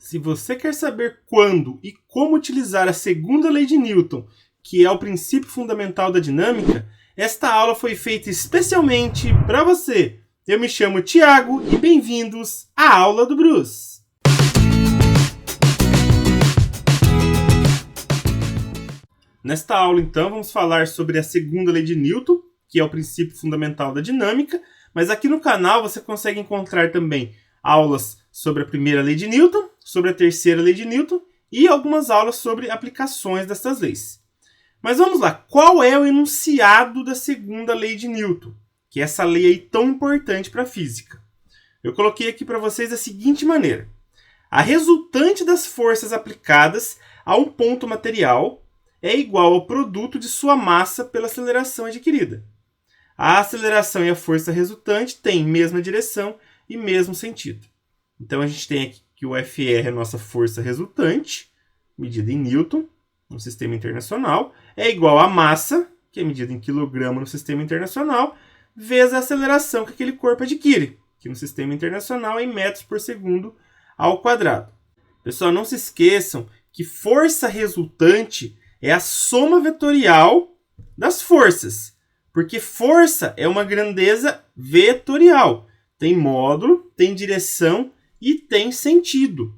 Se você quer saber quando e como utilizar a segunda lei de Newton, que é o princípio fundamental da dinâmica, esta aula foi feita especialmente para você. Eu me chamo Thiago e bem-vindos à aula do Bruce. Nesta aula, então, vamos falar sobre a segunda lei de Newton, que é o princípio fundamental da dinâmica, mas aqui no canal você consegue encontrar também aulas sobre a primeira lei de Newton, sobre a terceira lei de Newton e algumas aulas sobre aplicações dessas leis. Mas vamos lá, qual é o enunciado da segunda lei de Newton? Que é essa lei aí tão importante para a física. Eu coloquei aqui para vocês da seguinte maneira. A resultante das forças aplicadas a um ponto material é igual ao produto de sua massa pela aceleração adquirida. A aceleração e a força resultante têm mesma direção e mesmo sentido. Então a gente tem aqui que o FR é a nossa força resultante, medida em Newton, no sistema internacional, é igual à massa, que é medida em quilograma no sistema internacional, vezes a aceleração que aquele corpo adquire, que no sistema internacional é em metros por segundo ao quadrado. Pessoal, não se esqueçam que força resultante é a soma vetorial das forças, porque força é uma grandeza vetorial. Tem módulo, tem direção e tem sentido.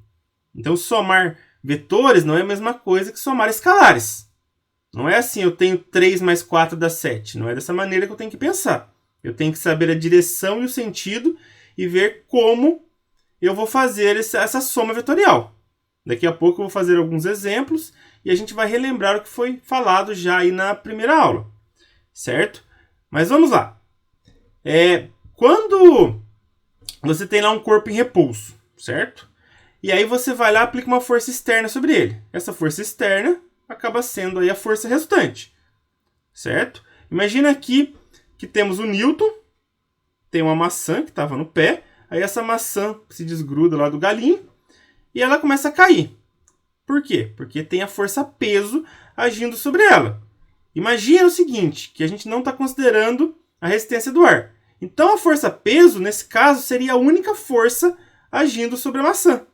Então, somar vetores não é a mesma coisa que somar escalares. Não é assim, eu tenho 3 mais 4 dá 7. Não é dessa maneira que eu tenho que pensar. Eu tenho que saber a direção e o sentido e ver como eu vou fazer essa soma vetorial. Daqui a pouco eu vou fazer alguns exemplos e a gente vai relembrar o que foi falado já aí na primeira aula. Certo? Mas vamos lá. Quando você tem lá um corpo em repouso, certo? E aí você vai lá e aplica uma força externa sobre ele. Essa força externa acaba sendo aí a força resultante, certo? Imagina aqui que temos o Newton, tem uma maçã que estava no pé, aí essa maçã se desgruda lá do galinho e ela começa a cair. Por quê? Porque tem a força peso agindo sobre ela. Imagina o seguinte, que a gente não está considerando a resistência do ar. Então a força peso, nesse caso, seria a única força agindo sobre a maçã.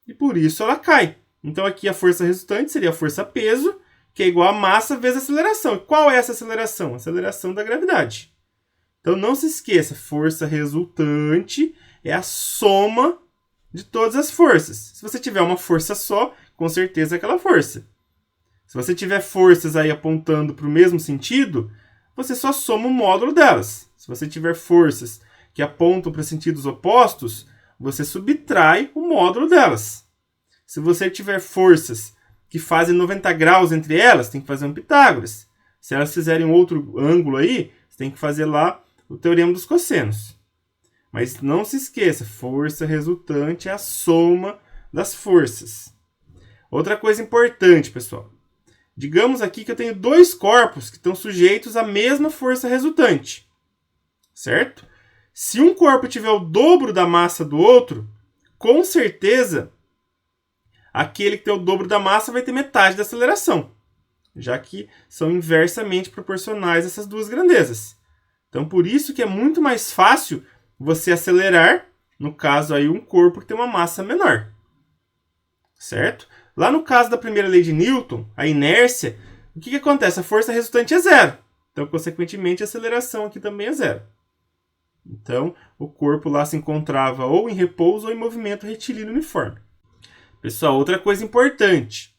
E por isso ela cai. Então aqui a força resultante seria a força peso, que é igual a massa vezes a aceleração. E qual é essa aceleração? A aceleração da gravidade. Então não se esqueça, força resultante é a soma de todas as forças. Se você tiver uma força só, com certeza é aquela força. Se você tiver forças aí apontando para o mesmo sentido, você só soma o módulo delas. Se você tiver forças que apontam para sentidos opostos, você subtrai o módulo delas. Se você tiver forças que fazem 90 graus entre elas, tem que fazer um Pitágoras. Se elas fizerem outro ângulo aí, você tem que fazer lá o teorema dos cossenos. Mas não se esqueça, força resultante é a soma das forças. Outra coisa importante, pessoal. Digamos aqui que eu tenho dois corpos que estão sujeitos à mesma força resultante. Certo? Se um corpo tiver o dobro da massa do outro, com certeza aquele que tem o dobro da massa vai ter metade da aceleração, já que são inversamente proporcionais essas duas grandezas. Então, por isso que é muito mais fácil você acelerar, no caso aí, um corpo que tem uma massa menor. Certo? Lá no caso da primeira lei de Newton, a inércia, o que acontece? A força resultante é zero. Então, consequentemente, a aceleração aqui também é zero. Então, o corpo lá se encontrava ou em repouso ou em movimento retilíneo uniforme. Pessoal, outra coisa importante.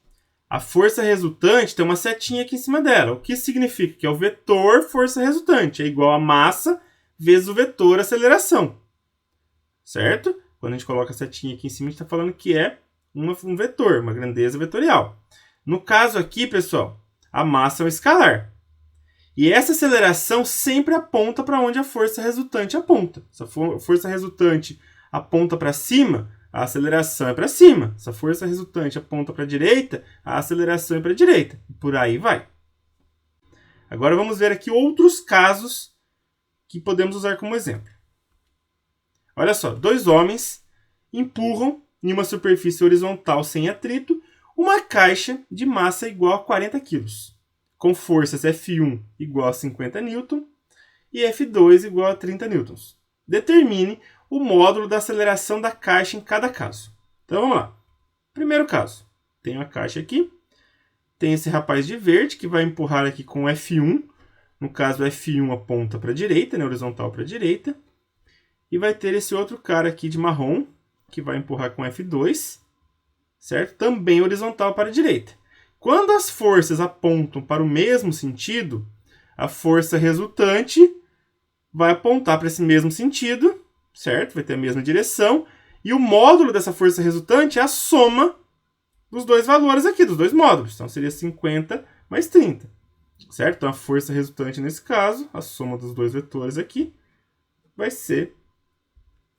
A força resultante tem uma setinha aqui em cima dela. O que significa? Que é o vetor força resultante. É igual a massa vezes o vetor aceleração. Certo? Quando a gente coloca a setinha aqui em cima, a gente está falando que é um vetor, uma grandeza vetorial. No caso aqui, pessoal, a massa é um escalar. E essa aceleração sempre aponta para onde a força resultante aponta. Se a força resultante aponta para cima, a aceleração é para cima. Se a força resultante aponta para a direita, a aceleração é para a direita. E por aí vai. Agora vamos ver aqui outros casos que podemos usar como exemplo. Olha só, dois homens empurram em uma superfície horizontal sem atrito uma caixa de massa igual a 40 kg, com forças F1 igual a 50 N e F2 igual a 30 N. Determine o módulo da aceleração da caixa em cada caso. Então vamos lá. Primeiro caso, tenho a caixa aqui, tem esse rapaz de verde que vai empurrar aqui com F1, no caso F1 aponta para a direita, né, horizontal para a direita, e vai ter esse outro cara aqui de marrom, que vai empurrar com F2, certo? Também horizontal para a direita. Quando as forças apontam para o mesmo sentido, a força resultante vai apontar para esse mesmo sentido, certo? Vai ter a mesma direção, e o módulo dessa força resultante é a soma dos dois valores aqui, dos dois módulos. Então seria 50 mais 30, certo? Então a força resultante nesse caso, a soma dos dois vetores aqui, vai ser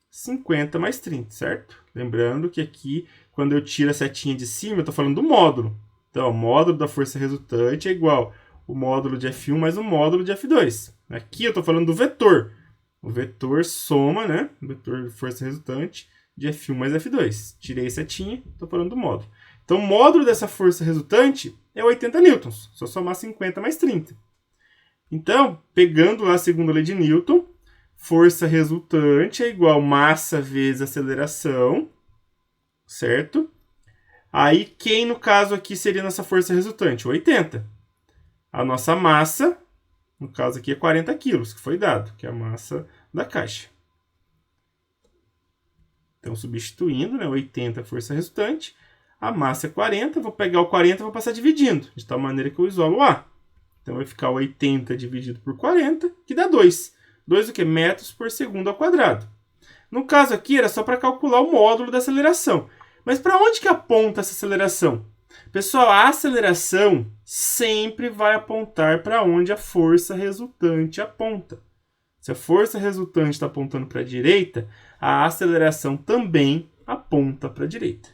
50 mais 30, certo? Lembrando que aqui, quando eu tiro a setinha de cima, eu estou falando do módulo. Então, o módulo da força resultante é igual o módulo de F1 mais o módulo de F2. Aqui eu estou falando do vetor. O vetor soma, né? O vetor de força resultante de F1 mais F2. Tirei a setinha, estou falando do módulo. Então, o módulo dessa força resultante é 80 newtons. Só somar 50 mais 30. Então, pegando lá a segunda lei de Newton, força resultante é igual massa vezes aceleração, certo? Aí, quem no caso aqui seria nossa força resultante? 80. A nossa massa, no caso aqui, é 40 quilos, que foi dado, que é a massa da caixa. Então, substituindo, né, 80 força resultante, a massa é 40, vou pegar o 40 e vou passar dividindo, de tal maneira que eu isolo o A. Então, vai ficar 80 dividido por 40, que dá 2. 2 o quê? Metros por segundo ao quadrado. No caso aqui, era só para calcular o módulo da aceleração. Mas para onde que aponta essa aceleração? Pessoal, a aceleração sempre vai apontar para onde a força resultante aponta. Se a força resultante está apontando para a direita, a aceleração também aponta para a direita.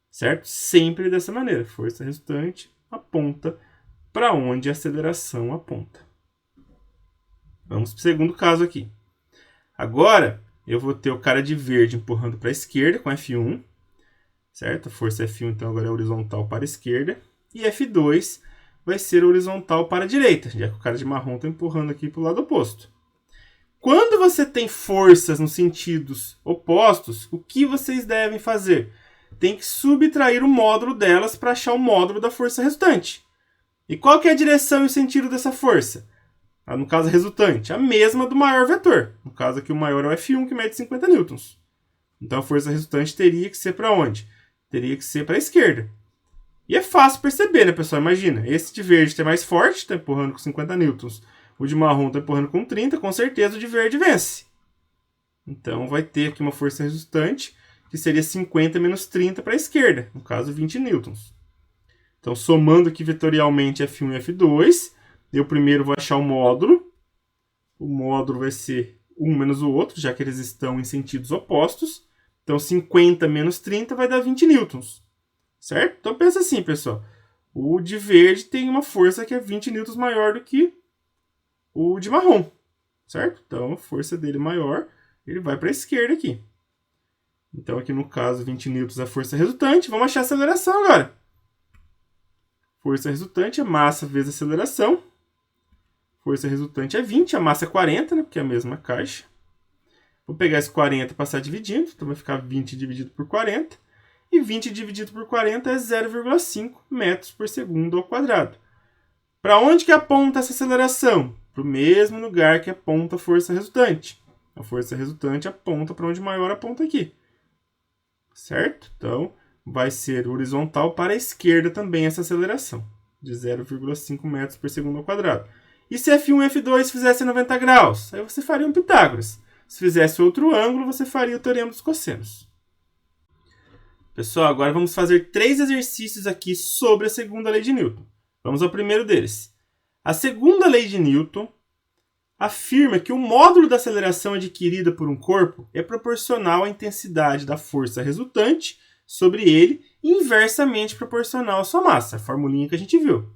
Certo? Sempre dessa maneira. Força resultante aponta para onde a aceleração aponta. Vamos para o segundo caso aqui. Agora, eu vou ter o cara de verde empurrando para a esquerda com F1. Certo? A força F1, então, agora é horizontal para a esquerda. E F2 vai ser horizontal para a direita, já que o cara de marrom está empurrando aqui para o lado oposto. Quando você tem forças nos sentidos opostos, o que vocês devem fazer? Tem que subtrair o módulo delas para achar o módulo da força resultante. E qual que é a direção e o sentido dessa força? No caso, a resultante, a mesma do maior vetor. No caso aqui, o maior é o F1, que mede 50 newtons. Então, a força resultante teria que ser para onde? Teria que ser para a esquerda. E é fácil perceber, né, pessoal? Imagina, esse de verde é mais forte, está empurrando com 50 newtons. O de marrom está empurrando com 30, com certeza o de verde vence. Então, vai ter aqui uma força resultante, que seria 50 menos 30 para a esquerda. No caso, 20 newtons. Então, somando aqui vetorialmente F1 e F2, eu primeiro vou achar o módulo. O módulo vai ser um menos o outro, já que eles estão em sentidos opostos. Então, 50 menos 30 vai dar 20 newtons. Certo? Então, pensa assim, pessoal. O de verde tem uma força que é 20 newtons maior do que o de marrom. Certo? Então, a força dele maior, ele vai para a esquerda aqui. Então, aqui no caso, 20 newtons é a força resultante. Vamos achar a aceleração agora. Força resultante é massa vezes aceleração. Força resultante é 20, a massa é 40, né? Porque é a mesma caixa. Vou pegar esse 40 e passar dividindo. Então vai ficar 20 dividido por 40. E 20 dividido por 40 é 0,5 metros por segundo ao quadrado. Para onde que aponta essa aceleração? Para o mesmo lugar que aponta a força resultante. A força resultante aponta para onde maior aponta aqui. Certo? Então, vai ser horizontal para a esquerda também essa aceleração. De 0,5 metros por segundo ao quadrado. E se F1 e F2 fizessem 90 graus? Aí você faria um Pitágoras. Se fizesse outro ângulo, você faria o teorema dos cossenos. Pessoal, agora vamos fazer 3 exercícios aqui sobre a segunda lei de Newton. Vamos ao primeiro deles. A segunda lei de Newton afirma que o módulo da aceleração adquirida por um corpo é proporcional à intensidade da força resultante sobre ele e inversamente proporcional à sua massa, a formulinha que a gente viu.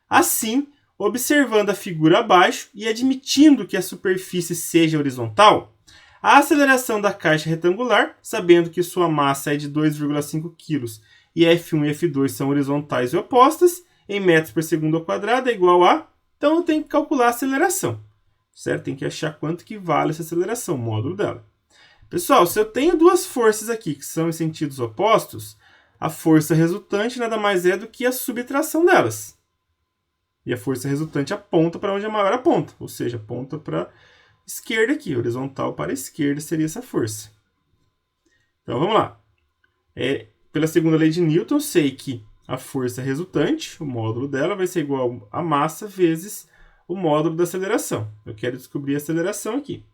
Assim, observando a figura abaixo e admitindo que a superfície seja horizontal, a aceleração da caixa retangular, sabendo que sua massa é de 2,5 kg e F1 e F2 são horizontais e opostas, em metros por segundo ao quadrado é igual a... Então eu tenho que calcular a aceleração. Certo? Tem que achar quanto que vale essa aceleração, o módulo dela. Pessoal, se eu tenho duas forças aqui que são em sentidos opostos, a força resultante nada mais é do que a subtração delas. E a força resultante aponta para onde a maior aponta, ou seja, aponta para a esquerda aqui, horizontal para a esquerda seria essa força. Então vamos lá. Pela segunda lei de Newton, eu sei que a força resultante, o módulo dela, vai ser igual a massa vezes o módulo da aceleração. Eu quero descobrir a aceleração aqui.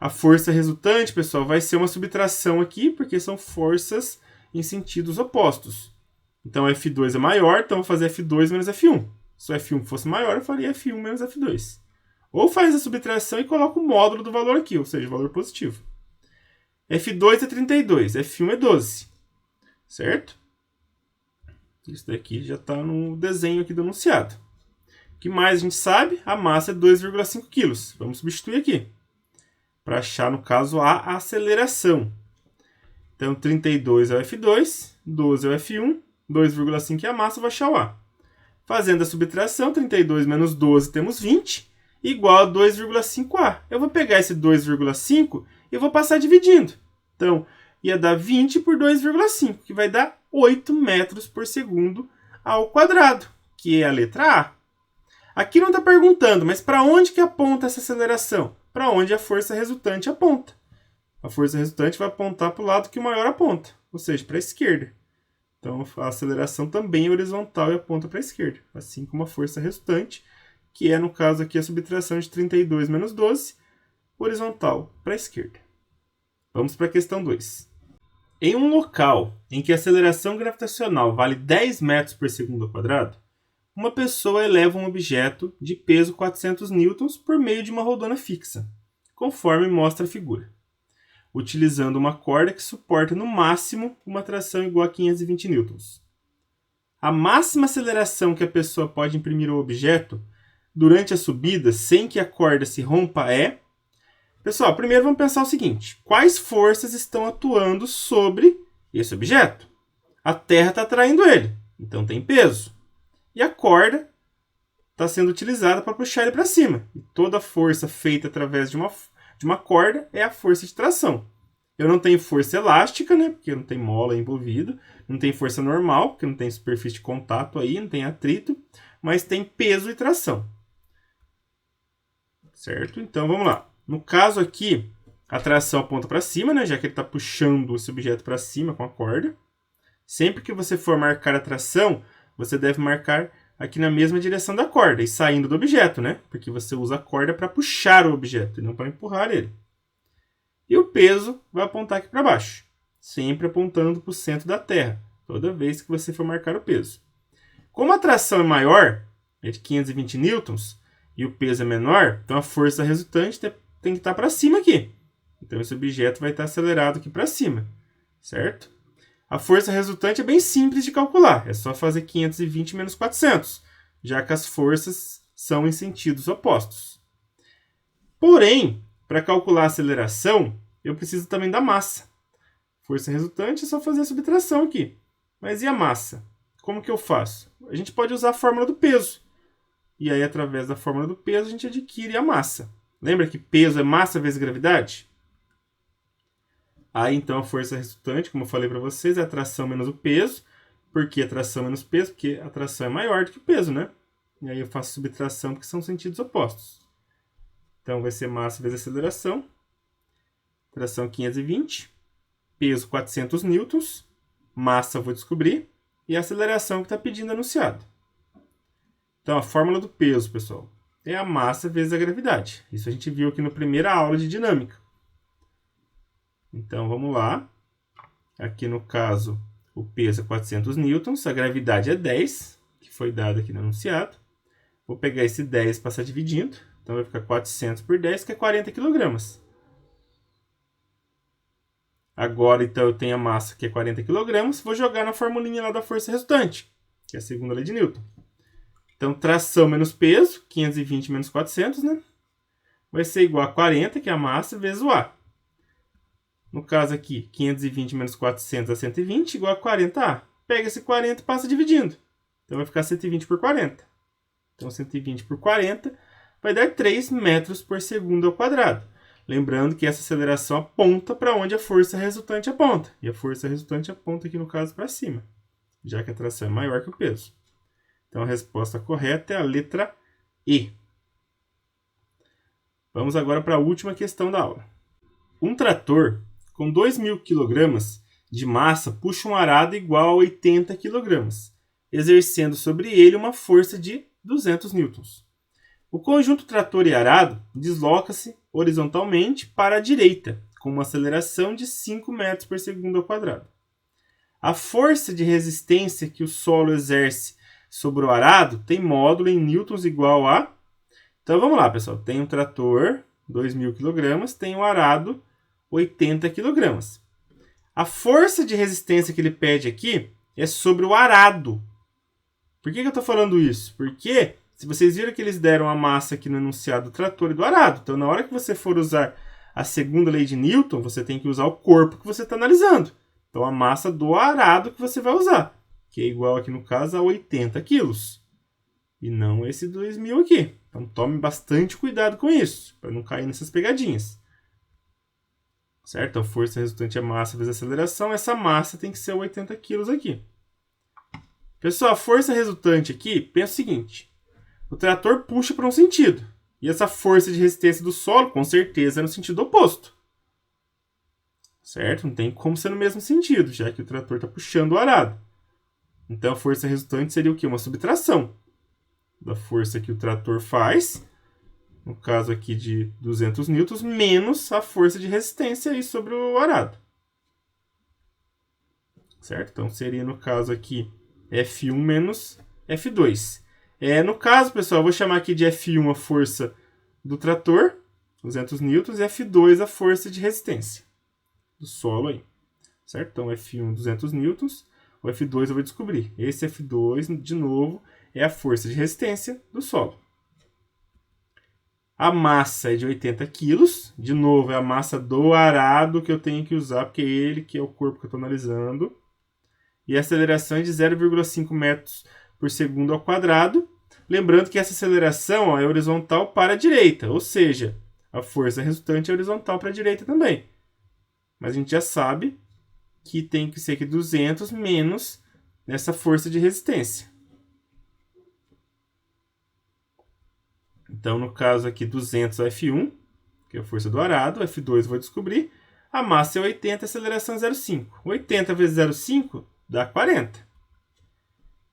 A força resultante, pessoal, vai ser uma subtração aqui, porque são forças em sentidos opostos. Então, F2 é maior, então eu vou fazer F2 menos F1. Se o F1 fosse maior, eu faria F1 menos F2. Ou faz a subtração e coloca o módulo do valor aqui, ou seja, o valor positivo. F2 é 32, F1 é 12. Certo? Isso daqui já está no desenho aqui do enunciado. O que mais a gente sabe? A massa é 2,5 kg. Vamos substituir aqui. Para achar, no caso, a aceleração. Então, 32 é o F2, 12 é o F1, 2,5 é a massa, vou achar o A. Fazendo a subtração, 32 menos 12 temos 20, igual a 2,5A. Eu vou pegar esse 2,5 e vou passar dividindo. Então, ia dar 20 por 2,5, que vai dar 8 metros por segundo ao quadrado, que é a letra A. Aqui não está perguntando, mas para onde que aponta essa aceleração? Para onde a força resultante aponta. A força resultante vai apontar para o lado que o maior aponta, ou seja, para a esquerda. Então, a aceleração também é horizontal e aponta para a esquerda, assim como a força resultante, que é, no caso aqui, a subtração de 32 menos 12, horizontal para a esquerda. Vamos para a questão 2. Em um local em que a aceleração gravitacional vale 10 metros por segundo ao quadrado, uma pessoa eleva um objeto de peso 400 newtons por meio de uma rodona fixa, conforme mostra a figura, utilizando uma corda que suporta no máximo uma tração igual a 520 newtons. A máxima aceleração que a pessoa pode imprimir ao objeto durante a subida sem que a corda se rompa é... Pessoal, primeiro vamos pensar o seguinte: quais forças estão atuando sobre esse objeto? A Terra está atraindo ele, então tem peso. E a corda está sendo utilizada para puxar ele para cima. E toda a força feita através de uma corda é a força de tração. Eu não tenho força elástica, né? Porque não tem mola envolvida. Não tem força normal, porque não tem superfície de contato aí, não tem atrito. Mas tem peso e tração. Certo? Então vamos lá. No caso aqui, a tração aponta para cima, né? Já que ele está puxando esse objeto para cima com a corda. Sempre que você for marcar a tração, você deve marcar aqui na mesma direção da corda e saindo do objeto, né? Porque você usa a corda para puxar o objeto e não para empurrar ele. E o peso vai apontar aqui para baixo, sempre apontando para o centro da Terra, toda vez que você for marcar o peso. Como a tração é maior, é de 520 newtons, e o peso é menor, então a força resultante tem que estar para cima aqui. Então esse objeto vai estar acelerado aqui para cima, certo? A força resultante é bem simples de calcular, é só fazer 520 menos 400, já que as forças são em sentidos opostos. Porém, para calcular a aceleração, eu preciso também da massa. Força resultante é só fazer a subtração aqui. Mas e a massa? Como que eu faço? A gente pode usar a fórmula do peso. E aí, através da fórmula do peso, a gente adquire a massa. Lembra que peso é massa vezes gravidade? Aí, então, a força resultante, como eu falei para vocês, é a tração menos o peso. Por que a tração menos peso? Porque a tração é maior do que o peso, né? E aí eu faço subtração porque são sentidos opostos. Então, vai ser massa vezes aceleração. Tração 520. Peso 400 newtons. Massa eu vou descobrir. E a aceleração que está pedindo anunciado. Então, a fórmula do peso, pessoal, é a massa vezes a gravidade. Isso a gente viu aqui na primeira aula de dinâmica. Então, vamos lá. Aqui, no caso, o peso é 400 newtons. A gravidade é 10, que foi dado aqui no enunciado. Vou pegar esse 10 e passar dividindo. Então, vai ficar 400 por 10, que é 40 kg. Agora, então, eu tenho a massa, que é 40 kg. Vou jogar na formulinha lá da força resultante, que é a segunda lei de Newton. Então, tração menos peso, 520 menos 400, né? Vai ser igual a 40, que é a massa, vezes o A. No caso aqui, 520 menos 400 é 120, igual a 40A. Pega esse 40 e passa dividindo. Então, vai ficar 120 por 40. Então, 120 por 40 vai dar 3 metros por segundo ao quadrado. Lembrando que essa aceleração aponta para onde a força resultante aponta. E a força resultante aponta aqui no caso para cima, já que a tração é maior que o peso. Então a resposta correta é a letra E. Vamos agora para a última questão da aula. Um trator com 2.000 kg de massa puxa um arado igual a 80 kg, exercendo sobre ele uma força de 200 newtons. O conjunto trator e arado desloca-se horizontalmente para a direita, com uma aceleração de 5 metros por segundo ao quadrado. A força de resistência que o solo exerce sobre o arado tem módulo em newtons igual a... Então vamos lá, pessoal. Tem um trator, 2.000 kg, tem um arado, 80 kg. A força de resistência que ele pede aqui é sobre o arado. Por que eu estou falando isso? Porque se vocês viram que eles deram a massa aqui no enunciado do trator e do arado. Então, na hora que você for usar a segunda lei de Newton, você tem que usar o corpo que você está analisando. Então, a massa do arado que você vai usar, que é igual aqui no caso a 80 quilos. E não esse 2.000 aqui. Então, tome bastante cuidado com isso, para não cair nessas pegadinhas. Certo? Então, força resultante é massa vezes aceleração. Essa massa tem que ser 80 quilos aqui. Pessoal, a força resultante aqui, pensa o seguinte. O trator puxa para um sentido. E essa força de resistência do solo, com certeza, é no sentido oposto. Certo? Não tem como ser no mesmo sentido, já que o trator está puxando o arado. Então, a força resultante seria o quê? Uma subtração da força que o trator faz, no caso aqui de 200 newtons, menos a força de resistência aí sobre o arado. Certo? Então, seria no caso aqui F1 menos F2. No caso, pessoal, eu vou chamar aqui de F1 a força do trator, 200 newtons, e F2 a força de resistência do solo aí. Certo? Então, F1, 200 newtons, o F2 eu vou descobrir. Esse F2, de novo, é a força de resistência do solo. A massa é de 80 quilos. De novo, é a massa do arado que eu tenho que usar, porque é ele que é o corpo que eu estou analisando. E a aceleração é de 0,5 metros por segundo ao quadrado. Lembrando que essa aceleração é horizontal para a direita, ou seja, a força resultante é horizontal para a direita também. Mas a gente já sabe que tem que ser aqui 200 menos essa força de resistência. Então, no caso aqui, 200 é F1, que é a força do arado, F2 eu vou descobrir. A massa é 80, a aceleração é 0,5. 80 vezes 0,5 dá 40.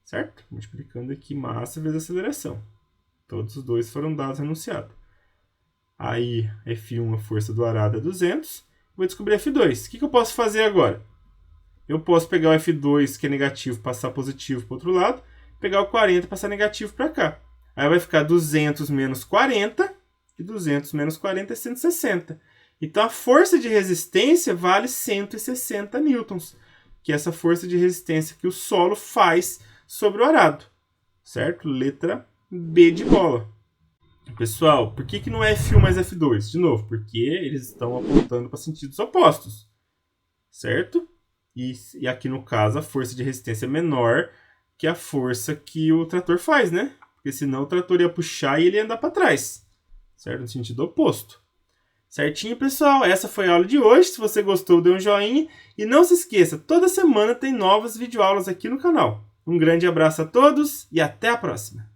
Certo? Multiplicando aqui massa vezes aceleração. Todos os dois foram dados enunciado. Aí, F1, a força do arado é 200. Vou descobrir F2. O que eu posso fazer agora? Eu posso pegar o F2, que é negativo, passar positivo para o outro lado. Pegar o 40 e passar negativo para cá. Aí vai ficar 200 menos 40. E 200 menos 40 é 160. Então, a força de resistência vale 160 newtons. Que é essa força de resistência que o solo faz sobre o arado. Certo? Letra B de bola. Pessoal, por que não é F1 mais F2? De novo, porque eles estão apontando para sentidos opostos. Certo? E aqui no caso, a força de resistência é menor que a força que o trator faz, né? Porque senão o trator ia puxar e ele ia andar para trás. Certo? No sentido oposto. Certinho, pessoal? Essa foi a aula de hoje. Se você gostou, dê um joinha. E não se esqueça, toda semana tem novas videoaulas aqui no canal. Um grande abraço a todos e até a próxima!